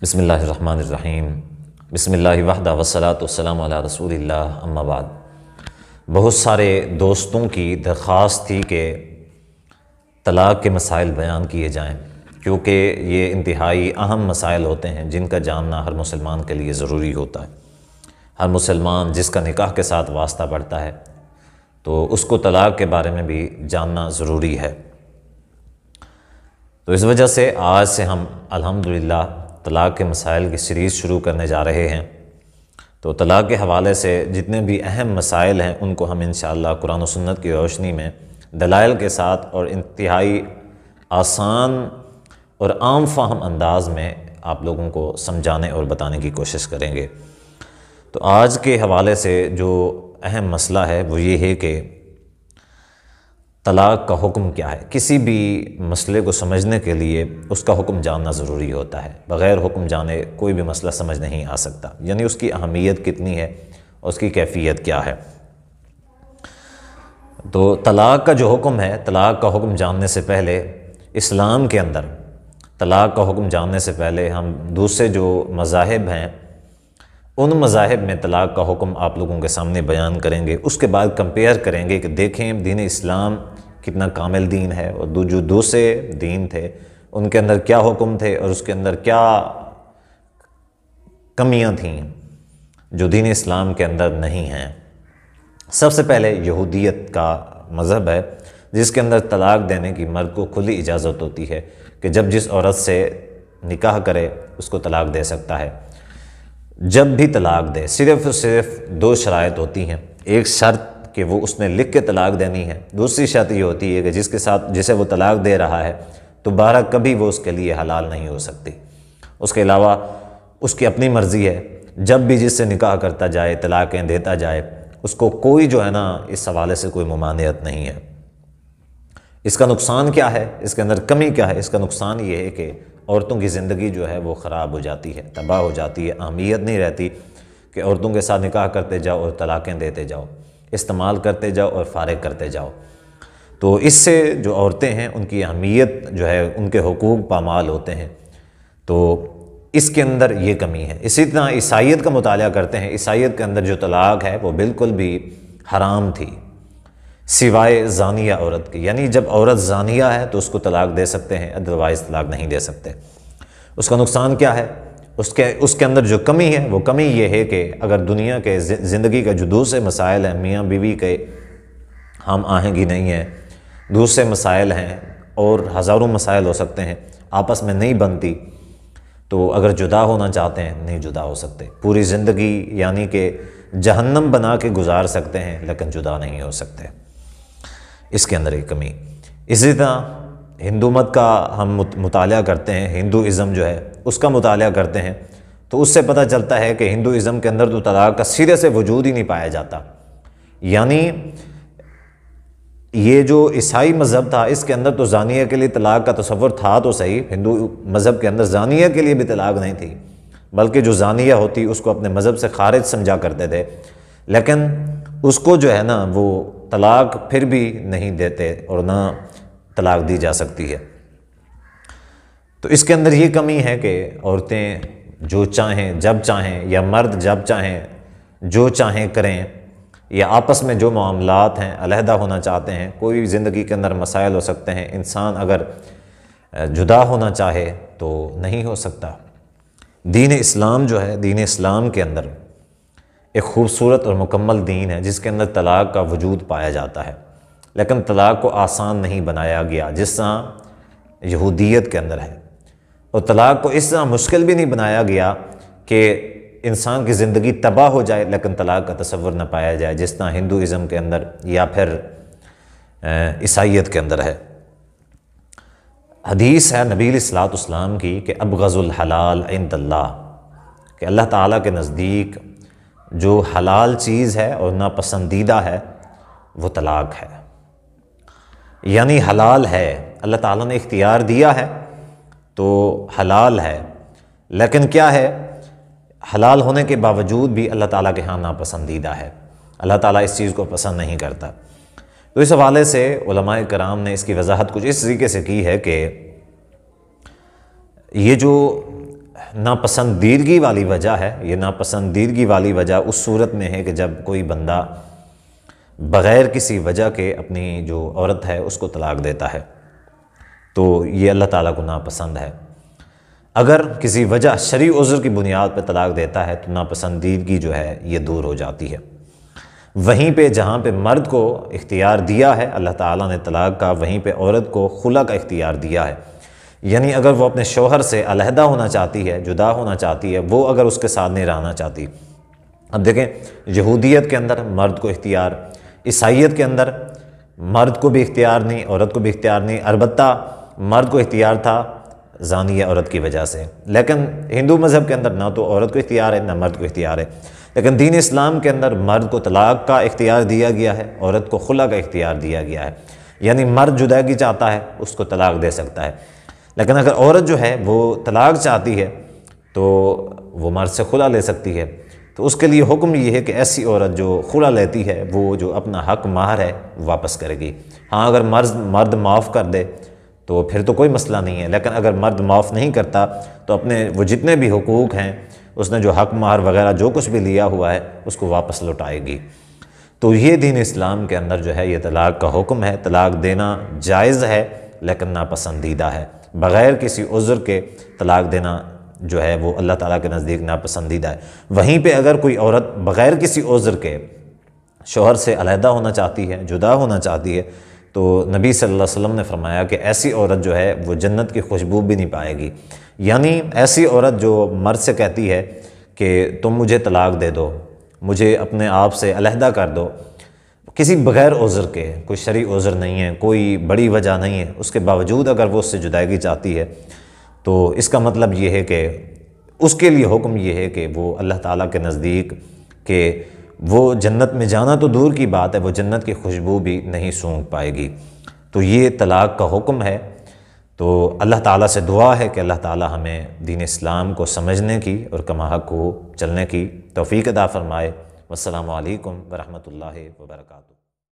بسم اللہ الرحمن الرحیم۔ بسم اللہ وحدہ والصلاۃ والسلام علی رسول اللہ، اما بعد۔ بہت سارے دوستوں کی درخواست تھی کہ طلاق کے مسائل بیان کیے جائیں، کیونکہ یہ انتہائی اہم مسائل ہوتے ہیں جن کا جاننا ہر مسلمان کے لیے ضروری ہوتا ہے۔ ہر مسلمان جس کا نکاح کے ساتھ واسطہ پڑتا ہے تو اس کو طلاق کے بارے میں بھی جاننا ضروری ہے۔ تو اس وجہ سے آج سے ہم الحمدللہ طلاق کے مسائل کی سیریز شروع کرنے جا رہے ہیں۔ تو طلاق کے حوالے سے جتنے بھی اہم مسائل ہیں ان کو ہم انشاءاللہ قرآن و سنت کی روشنی میں دلائل کے ساتھ اور انتہائی آسان اور عام فہم انداز میں آپ لوگوں کو سمجھانے اور بتانے کی کوشش کریں گے۔ تو آج کے حوالے سے جو اہم مسئلہ ہے وہ یہ ہے کہ طلاق کا حکم کیا ہے۔ کسی بھی مسئلے کو سمجھنے کے لیے اس کا حکم جاننا ضروری ہوتا ہے۔ بغیر حکم جانے کوئی بھی مسئلہ سمجھ نہیں آ سکتا، یعنی اس کی اہمیت کتنی ہے اور اس کی کیفیت کیا ہے۔ تو طلاق کا جو حکم ہے، طلاق کا حکم جاننے سے پہلے اسلام کے اندر طلاق کا حکم جاننے سے پہلے ہم دوسرے جو مذاہب ہیں ان مذاہب میں طلاق کا حکم آپ لوگوں کے سامنے بیان کریں گے۔ اس کے بعد کمپیئر کریں گے کہ دیکھیں دین اسلام کتنا کامل دین ہے اور جو دوسرے دین تھے ان کے اندر کیا حکم تھے اور اس کے اندر کیا کمیاں تھیں جو دین اسلام کے اندر نہیں ہیں۔ سب سے پہلے یہودیت کا مذہب ہے جس کے اندر طلاق دینے کی مرد کو کھلی اجازت ہوتی ہے کہ جب جس عورت سے نکاح کرے اس کو طلاق دے سکتا ہے۔ جب بھی طلاق دے صرف دو شرائط ہوتی ہیں۔ ایک شرط کہ وہ اس نے لکھ کے طلاق دینی ہے، دوسری شرط یہ ہوتی ہے کہ جسے وہ طلاق دے رہا ہے دوبارہ کبھی وہ اس کے لیے حلال نہیں ہو سکتی۔ اس کے علاوہ اس کی اپنی مرضی ہے، جب بھی جس سے نکاح کرتا جائے طلاقیں دیتا جائے، اس کو کوئی جو ہے نا اس حوالے سے کوئی ممانعت نہیں ہے۔ اس کا نقصان کیا ہے، اس کے اندر کمی کیا ہے؟ اس کا نقصان یہ ہے کہ عورتوں کی زندگی جو ہے وہ خراب ہو جاتی ہے، تباہ ہو جاتی ہے۔ اہمیت نہیں رہتی کہ عورتوں کے ساتھ نکاح کرتے جاؤ اور طلاقیں دیتے جاؤ، استعمال کرتے جاؤ اور فارغ کرتے جاؤ۔ تو اس سے جو عورتیں ہیں ان کی اہمیت جو ہے، ان کے حقوق پامال ہوتے ہیں۔ تو اس کے اندر یہ کمی ہے۔ اسی طرح عیسائیت کا مطالعہ کرتے ہیں، عیسائیت کے اندر جو طلاق ہے وہ بالکل بھی حرام تھی سوائے زانیہ عورت کی، یعنی جب عورت زانیہ ہے تو اس کو طلاق دے سکتے ہیں، ادروائز طلاق نہیں دے سکتے۔ اس کا نقصان کیا ہے؟ اس کے اندر جو کمی ہے وہ کمی یہ ہے کہ اگر دنیا کے زندگی کا جو دوسرے مسائل ہیں، میاں بیوی کے ہم آہنگی نہیں ہے، دوسرے مسائل ہیں اور ہزاروں مسائل ہو سکتے ہیں، آپس میں نہیں بنتی، تو اگر جدا ہونا چاہتے ہیں نہیں جدا ہو سکتے۔ پوری زندگی یعنی کہ جہنم بنا کے گزار سکتے ہیں لیکن جدا نہیں ہو سکتے۔ اس کے اندر ایک کمی۔ اسی طرح ہندو مت کا ہم مطالعہ کرتے ہیں، ہندوازم جو ہے اس کا مطالعہ کرتے ہیں تو اس سے پتہ چلتا ہے کہ ہندوازم کے اندر تو طلاق کا سرے سے وجود ہی نہیں پایا جاتا۔ یعنی یہ جو عیسائی مذہب تھا اس کے اندر تو زانیہ کے لیے طلاق کا تصور تھا تو صحیح، ہندو مذہب کے اندر زانیہ کے لیے بھی طلاق نہیں تھی، بلکہ جو زانیہ ہوتی اس کو اپنے مذہب سے خارج سمجھا کرتے تھے، لیکن اس کو جو ہے نا وہ طلاق پھر بھی نہیں دیتے اور نہ طلاق دی جا سکتی ہے۔ تو اس کے اندر یہ کمی ہے کہ عورتیں جو چاہیں جب چاہیں، یا مرد جب چاہیں جو چاہیں کریں، یا آپس میں جو معاملات ہیں علیحدہ ہونا چاہتے ہیں، کوئی زندگی کے اندر مسائل ہو سکتے ہیں، انسان اگر جدا ہونا چاہے تو نہیں ہو سکتا۔ دین اسلام جو ہے، دین اسلام کے اندر ایک خوبصورت اور مکمل دین ہے جس کے اندر طلاق کا وجود پایا جاتا ہے، لیکن طلاق کو آسان نہیں بنایا گیا جس طرح یہودیت کے اندر ہے، اور طلاق کو اس طرح مشکل بھی نہیں بنایا گیا کہ انسان کی زندگی تباہ ہو جائے لیکن طلاق کا تصور نہ پایا جائے جس طرح ہندوازم کے اندر یا پھر عیسائیت کے اندر ہے۔ حدیث ہے نبی علیہ الصلوۃ والسلام کی کہ ابغض الحلال عند اللہ، کہ اللہ تعالیٰ کے نزدیک جو حلال چیز ہے اور ناپسندیدہ ہے وہ طلاق ہے۔ یعنی حلال ہے، اللہ تعالیٰ نے اختیار دیا ہے تو حلال ہے، لیکن کیا ہے، حلال ہونے کے باوجود بھی اللہ تعالیٰ کے ہاں ناپسندیدہ ہے، اللہ تعالیٰ اس چیز کو پسند نہیں کرتا۔ تو اس حوالے سے علماء کرام نے اس کی وضاحت کچھ اس طریقے سے کی ہے کہ یہ جو ناپسندیدگی والی وجہ ہے، یہ ناپسندیدگی والی وجہ اس صورت میں ہے کہ جب کوئی بندہ بغیر کسی وجہ کے اپنی جو عورت ہے اس کو طلاق دیتا ہے، تو یہ اللہ تعالیٰ کو ناپسند ہے۔ اگر کسی وجہ شرعی عذر کی بنیاد پہ طلاق دیتا ہے تو ناپسندیدگی جو ہے یہ دور ہو جاتی ہے۔ وہیں پہ جہاں پہ مرد کو اختیار دیا ہے اللہ تعالیٰ نے طلاق کا، وہیں پہ عورت کو خلا کا اختیار دیا ہے۔ یعنی اگر وہ اپنے شوہر سے علیحدہ ہونا چاہتی ہے، جدا ہونا چاہتی ہے، وہ اگر اس کے ساتھ نہیں رہنا چاہتی، اب دیکھیں یہودیت کے اندر مرد کو اختیار، عیسائیت کے اندر مرد کو بھی اختیار نہیں، عورت کو بھی اختیار نہیں، البتہ مرد کو اختیار تھا زانیہ عورت کی وجہ سے، لیکن ہندو مذہب کے اندر نہ تو عورت کو اختیار ہے نہ مرد کو اختیار ہے، لیکن دین اسلام کے اندر مرد کو طلاق کا اختیار دیا گیا ہے، عورت کو خلا کا اختیار دیا گیا ہے۔ یعنی مرد جدائی چاہتا ہے اس کو طلاق دے سکتا ہے، لیکن اگر عورت جو ہے وہ طلاق چاہتی ہے تو وہ مرد سے خلا لے سکتی ہے۔ تو اس کے لیے حکم یہ ہے کہ ایسی عورت جو خلا لیتی ہے وہ جو اپنا حق مہر ہے واپس کرے گی۔ ہاں اگر مرد معاف کر دے تو پھر تو کوئی مسئلہ نہیں ہے، لیکن اگر مرد معاف نہیں کرتا تو اپنے وہ جتنے بھی حقوق ہیں، اس نے جو حق مہر وغیرہ جو کچھ بھی لیا ہوا ہے اس کو واپس لوٹائے گی۔ تو یہ دین اسلام کے اندر جو ہے یہ طلاق کا حکم ہے۔ طلاق دینا جائز ہے لیکن ناپسندیدہ ہے، بغیر کسی عذر کے طلاق دینا جو ہے وہ اللہ تعالیٰ کے نزدیک ناپسندیدہ ہے۔ وہیں پہ اگر کوئی عورت بغیر کسی عذر کے شوہر سے علیحدہ ہونا چاہتی ہے، جدا ہونا چاہتی ہے، تو نبی صلی اللہ علیہ وسلم نے فرمایا کہ ایسی عورت جو ہے وہ جنت کی خوشبو بھی نہیں پائے گی۔ یعنی ایسی عورت جو مرد سے کہتی ہے کہ تم مجھے طلاق دے دو، مجھے اپنے آپ سے علیحدہ کر دو، کسی بغیر عذر کے، کوئی شرعی عذر نہیں ہے، کوئی بڑی وجہ نہیں ہے، اس کے باوجود اگر وہ اس سے جدائیگی چاہتی ہے تو اس کا مطلب یہ ہے کہ اس کے لیے حکم یہ ہے کہ وہ اللہ تعالیٰ کے نزدیک کہ وہ جنت میں جانا تو دور کی بات ہے، وہ جنت کی خوشبو بھی نہیں سونگھ پائے گی۔ تو یہ طلاق کا حکم ہے۔ تو اللہ تعالیٰ سے دعا ہے کہ اللہ تعالیٰ ہمیں دین اسلام کو سمجھنے کی اور کما حق کو چلنے کی توفیق عطا فرمائے۔ والسلام علیکم ورحمۃ اللہ وبرکاتہ۔